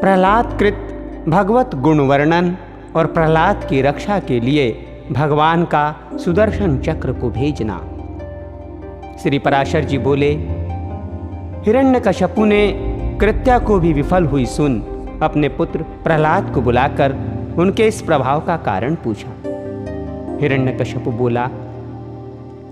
प्रहलाद कृत भगवत गुण वर्णन और प्रहलाद की रक्षा के लिए भगवान का सुदर्शन चक्र को भेजना। श्री पराशर जी बोले, हिरण्यकश्यपु ने कृत्या को भी विफल हुई सुन अपने पुत्र प्रहलाद को बुलाकर उनके इस प्रभाव का कारण पूछा। हिरण्यकश्यपु बोला,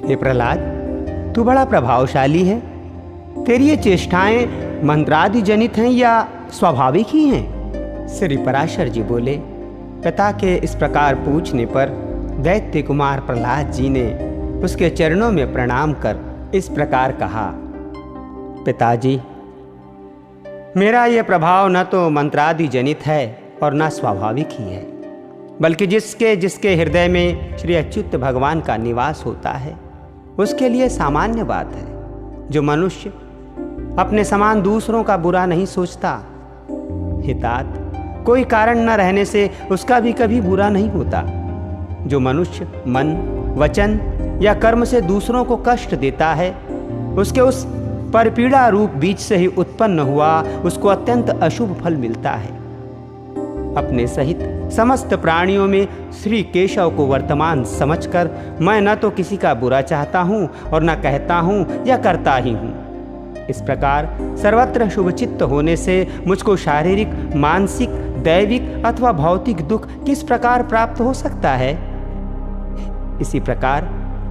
हे प्रहलाद, तू बड़ा प्रभावशाली है। तेरी ये चेष्टाएं मंत्रादि जनित हैं या स्वाभाविक ही हैं? श्री पराशर जी बोले, पिता के इस प्रकार पूछने पर दैत्य कुमार प्रहलाद जी ने उसके चरणों में प्रणाम कर इस प्रकार कहा, पिताजी, मेरा यह प्रभाव न तो मंत्रादि जनित है और न स्वाभाविक ही है, बल्कि जिसके हृदय में श्री अच्युत भगवान का निवास होता है उसके लिए सामान्य बात है। जो मनुष्य अपने समान दूसरों का बुरा नहीं सोचता, हितात कोई कारण न रहने से उसका भी कभी बुरा नहीं होता। जो मनुष्य मन, वचन या कर्म से दूसरों को कष्ट देता है, उसके उस परपीड़ा रूप बीज से ही उत्पन्न हुआ उसको अत्यंत अशुभ फल मिलता है। अपने सहित समस्त प्राणियों में श्री केशव को वर्तमान समझकर मैं न तो किसी का बुरा चाहता हूँ और न कहता हूँ या करता ही हूँ। इस प्रकार सर्वत्र शुभचित्त होने से मुझको शारीरिक, मानसिक, दैविक अथवा भौतिक दुख किस प्रकार प्राप्त हो सकता है? इसी प्रकार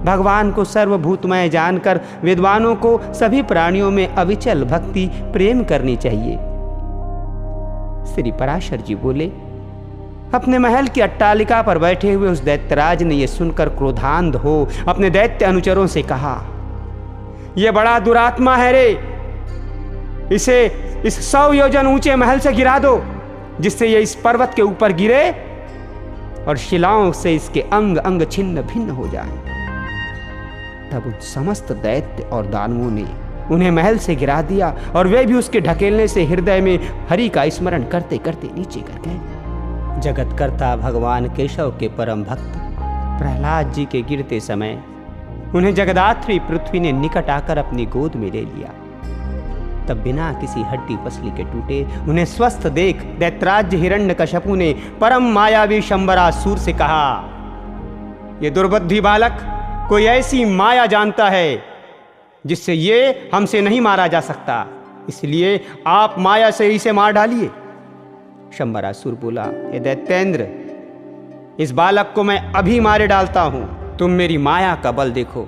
भगवान को सर्वभूतमय जानकर विद्वानों को सभी प्राणियों में अविचल भक्ति प्रेम करनी चाहिए। श्री पराशर जी बोले, अपने महल की अट्टालिका पर बैठे हुए उस दैत्यराज ने यह सुनकर क्रोधांध हो अपने दैत्य अनुचरों से कहा, यह बड़ा दुरात्मा है रे, इसे इस 100 योजन ऊंचे महल से गिरा दो, जिससे यह इस पर्वत के ऊपर गिरे और शिलाओं से इसके अंग अंग छिन्न भिन्न हो जाए। तब उन समस्त दैत्य और दानवों ने उन्हें महल से गिरा दिया और वे भी उसके ढकेलने से हृदय में हरि का स्मरण करते करते नीचे गिर गए। जगतकर्ता भगवान केशव के परम भक्त प्रहलाद जी के गिरते समय उन्हें जगदात्री पृथ्वी ने निकट आकर अपनी गोद में ले लिया। तब बिना किसी हड्डी पसली के टूटे उन्हें स्वस्थ देख दैत्यराज हिरण्यकश्यपु ने परम मायावी शंबरासुर से कहा, ये दुर्बुद्धि बालक कोई ऐसी माया जानता है जिससे ये हमसे नहीं मारा जा सकता, इसलिए आप माया से इसे मार डालिए। शंबरासुर बोला, हे दैत्येंद्र, इस बालक को मैं अभी मारे डालता हूं। तुम मेरी माया का बल देखो,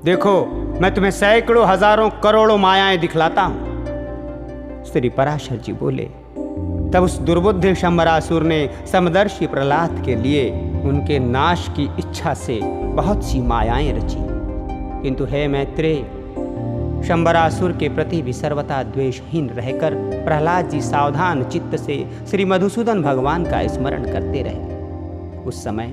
देखो मैं तुम्हें सैकड़ों हजारों करोड़ों मायाएं दिखलाता हूं। श्री पराशर जी बोले, तब उस दुर्बुद्धि शंबरासुर ने समदर्शी प्रहलाद के लिए उनके नाश की इच्छा से बहुत सी मायाएं रची, किंतु हे मैत्रेय, शंबरासुर के प्रति भी सर्वथा द्वेषहीन रहकर प्रहलाद जी सावधान चित्त से श्री मधुसूदन भगवान का स्मरण करते रहे। उस समय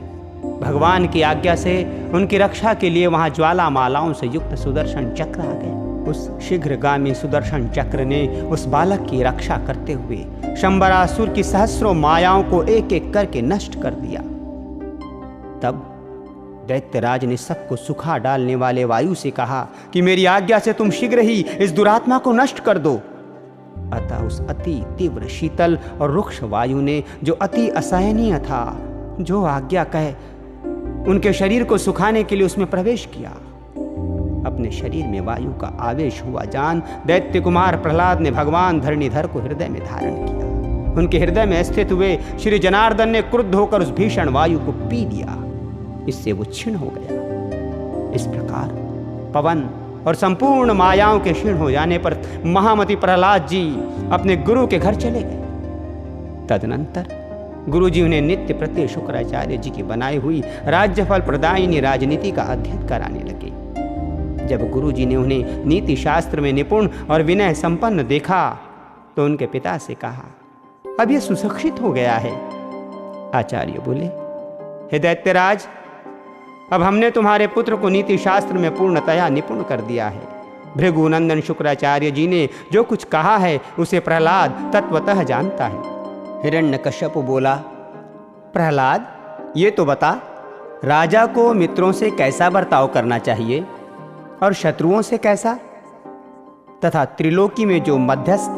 भगवान की आज्ञा से उनकी रक्षा के लिए वहां ज्वाला मालाओं से युक्त सुदर्शन चक्र आ गए। उस शीघ्रगामी सुदर्शन चक्र ने उस बालक की रक्षा करते हुए शंबरासुर की सहस्रों मायाओं को एक एक करके नष्ट कर दिया। तब दैत्यराज ने सबको सुखा डालने वाले वायु से कहा कि मेरी आज्ञा से तुम शीघ्र ही इस दुरात्मा को नष्ट कर दो। अतः उस अति तीव्र शीतल और रुक्ष वायु ने, जो अति असहनीय था, जो आज्ञा कहे उनके शरीर को सुखाने के लिए उसमें प्रवेश किया। अपने शरीर में वायु का आवेश हुआ जान दैत्य कुमार प्रहलाद ने भगवान धरणीधर को हृदय में धारण किया। उनके हृदय में स्थित हुए श्री जनार्दन ने क्रुद्ध होकर उस भीषण वायु को पी लिया, इससे वो क्षीण हो गया। इस प्रकार पवन और संपूर्ण मायाओं के क्षीण हो जाने पर महामति प्रहलाद जी अपने गुरु के घर चले गए। तदनंतर गुरु जी उन्हें नित्य प्रत्यय शुक्राचार्य जी की बनाई हुई राज्यफल प्रदायिनी राजनीति का अध्ययन कराने लगे। जब गुरु जी ने उन्हें नीति शास्त्र में निपुण और विनय संपन्न देखा तो उनके पिता से कहा, अब यह सुशिक्षित हो गया है। आचार्य बोले, हे दैत्यराज, अब हमने तुम्हारे पुत्र को नीति शास्त्र में पूर्णतया निपुण कर दिया है। भृगुनंदन शुक्राचार्य जी ने जो कुछ कहा है उसे प्रहलाद तत्वतः जानता है। हिरण्यकश्यप बोला, प्रहलाद, ये तो बता, राजा को मित्रों से कैसा बर्ताव करना चाहिए और शत्रुओं से कैसा, तथा त्रिलोकी में जो मध्यस्थ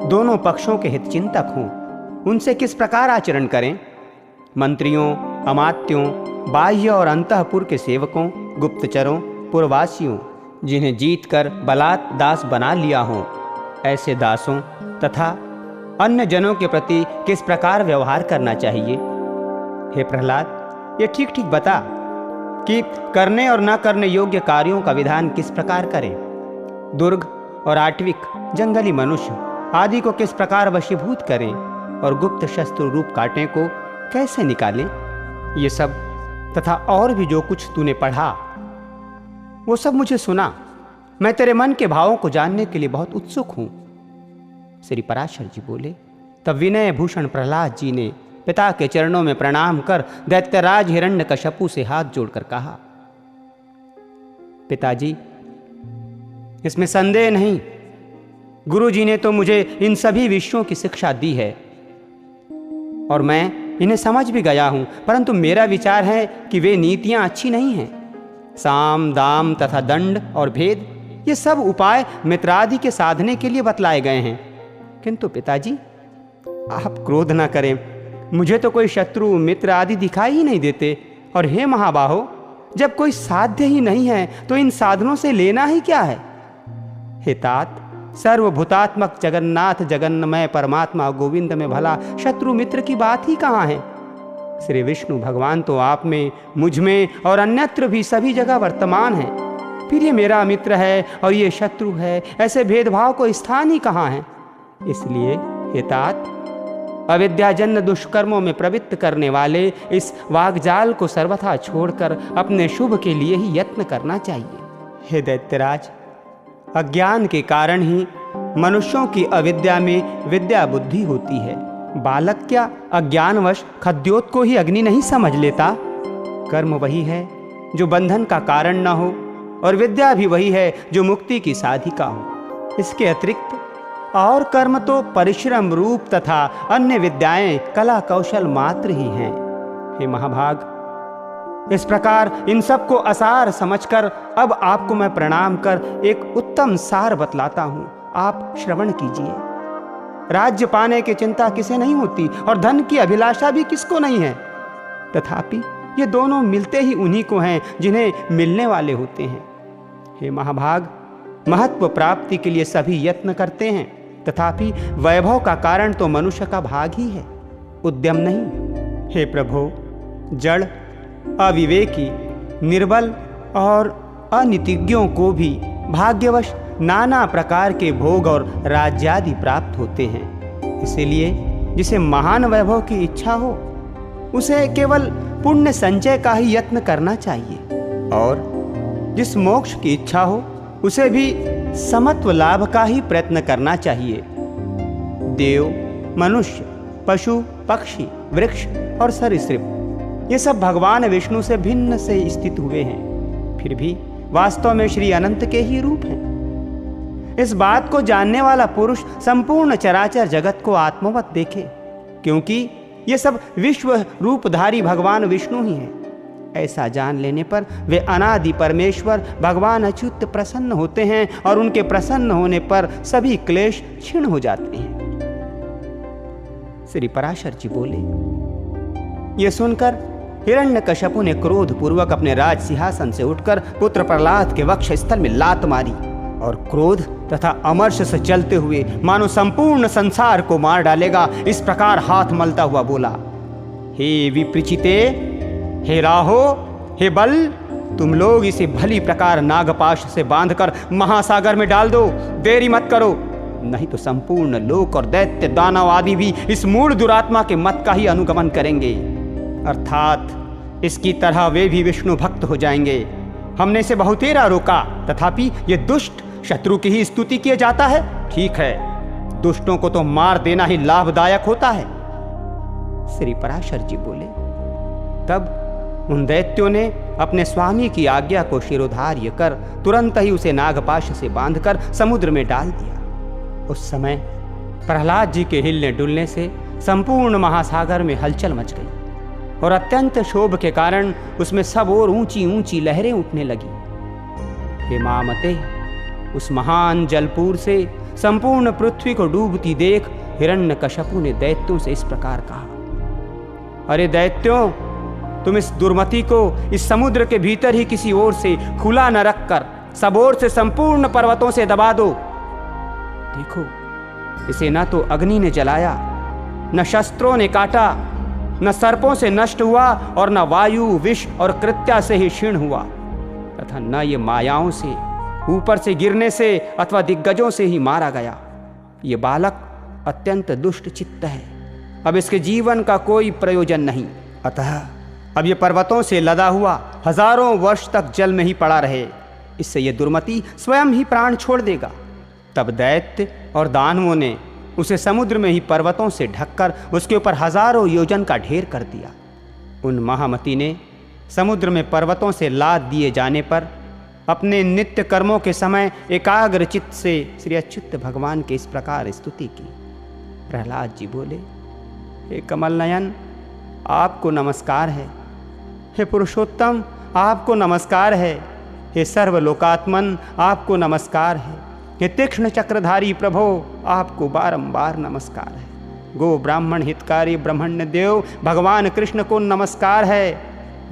दोनों पक्षों के हितचिंतक हों, उनसे किस प्रकार आचरण करें? मंत्रियों, अमात्यों, बाह्य और अंतःपुर के सेवकों, गुप्तचरों, पुरवासियों, जिन्हें जीतकर बलात् दास बना लिया हो, ऐसे दासों तथा अन्य जनों के प्रति किस प्रकार व्यवहार करना चाहिए? हे प्रहलाद, ये ठीक ठीक बता कि करने और न करने योग्य कार्यों का विधान किस प्रकार करें? दुर्ग और आट्विक, जंगली मनुष्य आदि को किस प्रकार वशीभूत करें और गुप्त शस्त्र रूप कांटे को कैसे निकालें? ये सब तथा और भी जो कुछ तूने पढ़ा वो सब मुझे सुना। मैं तेरे मन के भावों को जानने के लिए बहुत उत्सुक हूं। श्री पराशर जी बोले। तब विनय भूषण प्रहलाद जी ने पिता के चरणों में प्रणाम कर दैत्यराज हिरण्यकश्यपु से हाथ जोड़कर कहा, पिताजी, इसमें संदेह नहीं, गुरु जी ने तो मुझे इन सभी विषयों की शिक्षा दी है और मैं इन्हें समझ भी गया हूं, परंतु मेरा विचार है कि वे नीतियां अच्छी नहीं हैं। साम, दाम तथा दंड और भेद, ये सब उपाय मित्रादि के साधने के लिए बतलाए गए हैं। किंतु पिताजी, आप क्रोध ना करें, मुझे तो कोई शत्रु मित्र आदि दिखाई ही नहीं देते। और हे महाबाहो, जब कोई साध्य ही नहीं है तो इन साधनों से लेना ही क्या है? हे तात, सर्वभूतात्मक जगन्नाथ जगन्नमय परमात्मा गोविंद में भला शत्रु मित्र की बात ही कहाँ है? श्री विष्णु भगवान तो आप में, मुझ में और अन्यत्र भी सभी जगह वर्तमान है। फिर ये मेरा मित्र है और ये शत्रु है, ऐसे भेदभाव को स्थान ही कहाँ है? इसलिए हे तात, अविद्याजन्य दुष्कर्मों में प्रवृत्त करने वाले इस वाग्जाल को सर्वथा छोड़कर अपने शुभ के लिए ही यत्न करना चाहिए। हे दैत्यराज, अज्ञान के कारण ही मनुष्यों की अविद्या में विद्या बुद्धि होती है। बालक क्या अज्ञानवश खद्योत को ही अग्नि नहीं समझ लेता? कर्म वही है जो बंधन का कारण न हो और विद्या भी वही है जो मुक्ति की साधिका हो। इसके अतिरिक्त और कर्म तो परिश्रम रूप तथा अन्य विद्याएं कला कौशल मात्र ही हैं। हे महाभाग, इस प्रकार इन सब को असार समझकर अब आपको मैं प्रणाम कर एक उत्तम सार बतलाता हूं, आप श्रवण कीजिए। राज्य पाने की चिंता किसे नहीं होती और धन की अभिलाषा भी किसको नहीं है, तथापि ये दोनों मिलते ही उन्हीं को हैं जिन्हें मिलने वाले होते हैं। हे महाभाग, महत्व प्राप्ति के लिए सभी यत्न करते हैं, तथापि वैभव का कारण तो मनुष्य का भाग ही है, उद्यम नहीं। हे प्रभो, जड़, अविवेकी, निर्बल और अनितिज्ञों को भी भाग्यवश नाना प्रकार के भोग और राज्यादि प्राप्त होते हैं। इसीलिए जिसे महान वैभव की इच्छा हो उसे केवल पुण्य संचय का ही यत्न करना चाहिए और जिस मोक्ष की इच्छा हो उसे भी समत्व लाभ का ही प्रयत्न करना चाहिए। देव, मनुष्य, पशु, पक्षी, वृक्ष और सरीसृप, ये सब भगवान विष्णु से भिन्न से स्थित हुए हैं, फिर भी वास्तव में श्री अनंत के ही रूप हैं। इस बात को जानने वाला पुरुष संपूर्ण चराचर जगत को आत्मवत देखे, क्योंकि ये सब विश्व रूपधारी भगवान विष्णु ही हैं। ऐसा जान लेने पर वे अनादि परमेश्वर भगवान अच्युत प्रसन्न होते हैं और उनके प्रसन्न होने पर सभी क्लेश क्षीण हो जाते हैं। श्री पराशर जी बोले। ये सुनकर हिरण्यकश्यपु ने क्रोध पूर्वक अपने राज सिंहासन से उठकर पुत्र प्रहलाद के वक्ष स्थल में लात मारी और क्रोध तथा अमर्ष से चलते हुए मानो संपूर्ण संसार को मार डालेगा इस प्रकार हाथ मलता हुआ बोला, हे विपृचिते, हे राहो, हे बल, तुम लोग इसे भली प्रकार नागपाश से बांधकर महासागर में डाल दो, देरी मत करो, नहीं तो संपूर्ण लोक और दैत्य दानव आदि भी इस मूढ़ दुरात्मा के मत का ही अनुगमन करेंगे, अर्थात इसकी तरह वे भी विष्णु भक्त हो जाएंगे। हमने इसे बहुतेरा रोका, तथापि ये दुष्ट शत्रु की ही स्तुति किया जाता है। ठीक है, दुष्टों को तो मार देना ही लाभदायक होता है। श्री पराशर जी बोले। तब उन दैत्यों ने अपने स्वामी की आज्ञा को शिरोधार्य कर तुरंत ही उसे नागपाश से बांधकर समुद्र में डाल दिया। उस समय प्रहलाद जी के हिलने डुलने से संपूर्ण महासागर में हलचल मच गई और अत्यंत क्षोभ के कारण उसमें सब और ऊंची ऊंची लहरें उठने लगी। हे मामते, उस महान जलपूर से संपूर्ण पृथ्वी को डूबती देख हिरण्यकश्यपु ने दैत्यों से इस प्रकार कहा, अरे दैत्यों, तुम इस दुर्मति को इस समुद्र के भीतर ही किसी ओर से खुला न रखकर सब ओर से संपूर्ण पर्वतों से दबा दो। देखो, इसे न तो अग्नि ने जलाया, न शस्त्रों ने काटा, न सर्पों से नष्ट हुआ, और न वायु, विष और कृत्या से ही क्षीण हुआ, तथा न ये मायाओं से, ऊपर से गिरने से अथवा दिग्गजों से ही मारा गया। ये बालक अत्यंत दुष्ट चित्त है, अब इसके जीवन का कोई प्रयोजन नहीं। अतः अब ये पर्वतों से लदा हुआ हजारों वर्ष तक जल में ही पड़ा रहे, इससे ये दुर्मति स्वयं ही प्राण छोड़ देगा। तब दैत्य और दानवों ने उसे समुद्र में ही पर्वतों से ढककर उसके ऊपर हजारों योजन का ढेर कर दिया। उन महामती ने समुद्र में पर्वतों से लाद दिए जाने पर अपने नित्य कर्मों के समय एकाग्र चित्त से श्री अच्युत भगवान के इस प्रकार स्तुति की। प्रहलाद जी बोले, हे कमल नयन, आपको नमस्कार है। हे पुरुषोत्तम, आपको नमस्कार है। हे सर्वलोकात्मन, आपको नमस्कार है। हे तीक्ष्ण चक्रधारी प्रभो, आपको बारंबार नमस्कार है। गो ब्राह्मण हितकारी ब्रह्मण्य देव भगवान कृष्ण को नमस्कार है।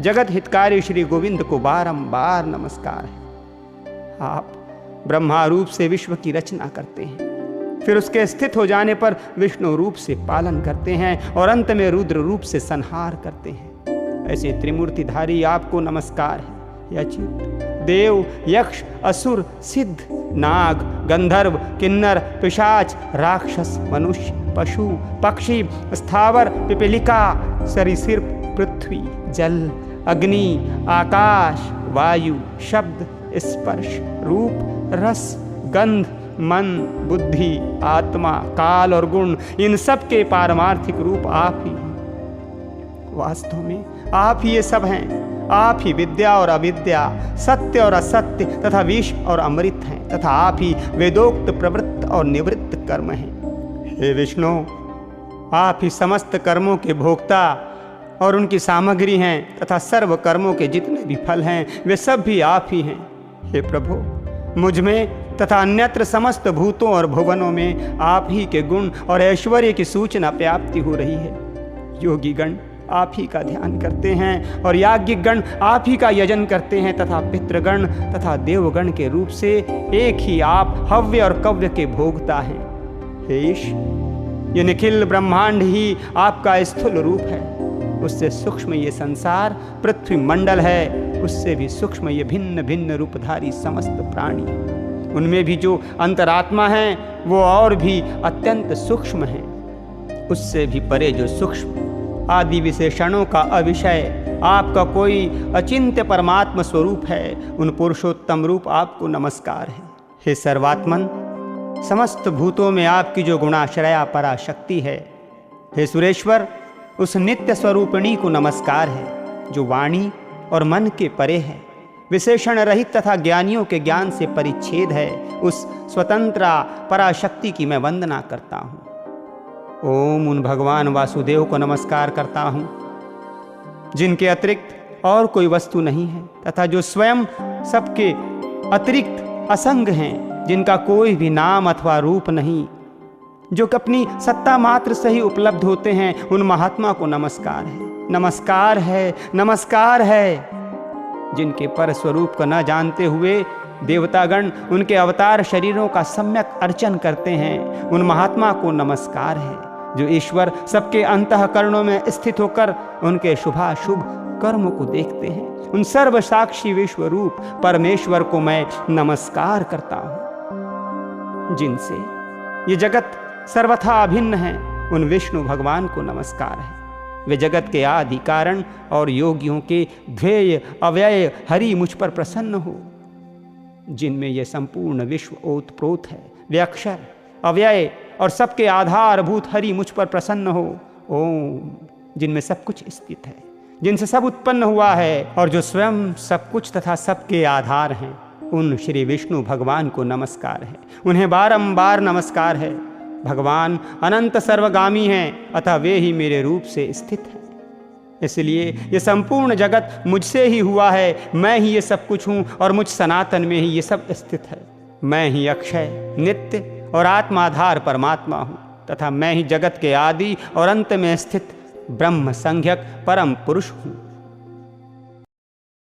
जगत हितकारी श्री गोविंद को बारंबार नमस्कार है। आप ब्रह्मा रूप से विश्व की रचना करते हैं, फिर उसके स्थित हो जाने पर विष्णु रूप से पालन करते हैं और अंत में रुद्र रूप से संहार करते हैं। ऐसे त्रिमूर्तिधारी आपको नमस्कार है। अच्युत, देव, यक्ष, असुर, सिद्ध, नाग, गंधर्व, किन्नर, पिशाच, राक्षस, मनुष्य, पशु, पक्षी, स्थावर, पिपीलिका, सरीसृप, पृथ्वी, जल, अग्नि, आकाश, वायु, शब्द, स्पर्श, रूप, रस, गंध, मन, बुद्धि, आत्मा, काल और गुण, इन सब के पारमार्थिक रूप आप ही हैं। वास्तव में आप ही ये सब हैं। आप ही विद्या और अविद्या, सत्य और असत्य तथा विष और अमृत हैं, तथा आप ही वेदोक्त प्रवृत्त और निवृत्त कर्म हैं। हे विष्णु, आप ही समस्त कर्मों के भोक्ता और उनकी सामग्री हैं, तथा सर्व कर्मों के जितने भी फल हैं वे सब भी आप ही हैं। हे प्रभु, मुझ में तथा अन्यत्र समस्त भूतों और भुवनों में आप ही के गुण और ऐश्वर्य की सूचना व्याप्ति हो रही है। योगी गण आप ही का ध्यान करते हैं और याज्ञिक गण आप ही का यजन करते हैं, तथा पितृगण तथा देवगण के रूप से एक ही आप हव्य और कव्य के भोगता हैं। हे ईश, ये निखिल ब्रह्मांड ही आपका स्थूल रूप है। उससे सूक्ष्म ये संसार पृथ्वी मंडल है, उससे भी सूक्ष्म ये भिन्न भिन्न रूपधारी समस्त प्राणी। उनमें भी जो अंतरात्मा है वो और भी अत्यंत सूक्ष्म है। उससे भी परे जो सूक्ष्म आदि विशेषणों का अविषय आपका कोई अचिंत्य परमात्म स्वरूप है, उन पुरुषोत्तम रूप आपको नमस्कार है। हे सर्वात्मन, समस्त भूतों में आपकी जो गुणाश्रया पराशक्ति है। हे सुरेश्वर, उस नित्य स्वरूपिणी को नमस्कार है जो वाणी और मन के परे है, विशेषण रहित तथा ज्ञानियों के ज्ञान से परिच्छेद है। उस स्वतंत्र पराशक्ति की मैं वंदना करता हूँ। ओम उन भगवान वासुदेव को नमस्कार करता हूँ जिनके अतिरिक्त और कोई वस्तु नहीं है, तथा जो स्वयं सबके अतिरिक्त असंग हैं, जिनका कोई भी नाम अथवा रूप नहीं, जो अपनी सत्ता मात्र से ही उपलब्ध होते हैं। उन महात्मा को नमस्कार है, नमस्कार है, नमस्कार है। जिनके पर स्वरूप को न जानते हुए देवतागण उनके अवतार शरीरों का सम्यक अर्चन करते हैं, उन महात्मा को नमस्कार है। जो ईश्वर सबके अंतःकरणों में स्थित होकर उनके शुभाशुभ कर्मों को देखते हैं, उन सर्व साक्षी विश्व रूप परमेश्वर को मैं नमस्कार करता हूँ। जिनसे ये जगत सर्वथा अभिन्न है, उन विष्णु भगवान को नमस्कार है। वे जगत के आदि कारण और योगियों के ध्येय अव्यय हरि मुझ पर प्रसन्न हो। जिनमें यह संपूर्ण विश्व ओतप्रोत है, वे अक्षर अव्यय और सबके आधारभूत हरि मुझ पर प्रसन्न हो। ओम, जिनमें सब कुछ स्थित है, जिनसे सब उत्पन्न हुआ है और जो स्वयं सब कुछ तथा सबके आधार हैं, उन श्री विष्णु भगवान को नमस्कार है। उन्हें बारंबार नमस्कार है। भगवान अनंत सर्वगामी हैं, अतः वे ही मेरे रूप से स्थित हैं। इसलिए ये संपूर्ण जगत मुझसे ही हुआ है, मैं ही ये सब कुछ हूँ और मुझ सनातन में ही ये सब स्थित है। मैं ही अक्षय, नित्य और आत्माधार परमात्मा हूँ तथा मैं ही जगत के आदि और अंत में स्थित ब्रह्म संज्ञक परम पुरुष हूँ।